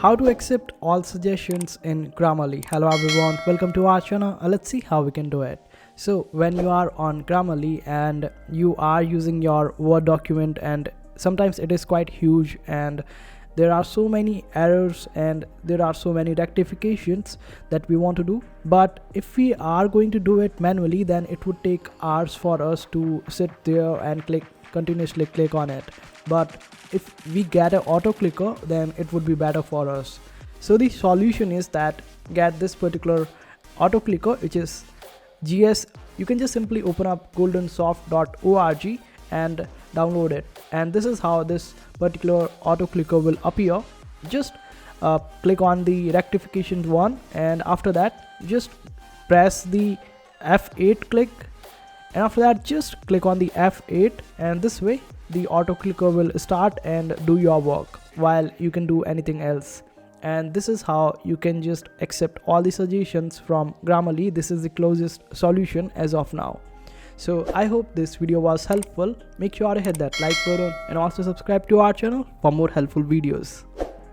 How to accept all suggestions in Grammarly. Hello everyone, welcome to our channel. Let's see how we can do it. So when you are on Grammarly and you are using your Word document, and sometimes it is quite huge and there are so many errors and there are so many rectifications that we want to do, but if we are going to do it manually, then it would take hours for us to sit there and continuously click on it. But if we get an auto clicker, then it would be better for us. So the solution is that get this particular auto clicker, which is GS. You can just simply open up goldensoft.org and download it, and this is how this particular auto clicker will appear. Just click on the rectification one, and after that just press the F8 click, and after that just click on the F8, and this way the auto clicker will start and do your work while you can do anything else. And this is how you can just accept all the suggestions from Grammarly. This is the closest solution as of now. So I hope this video was helpful. Make sure to hit that like button and also subscribe to our channel for more helpful videos.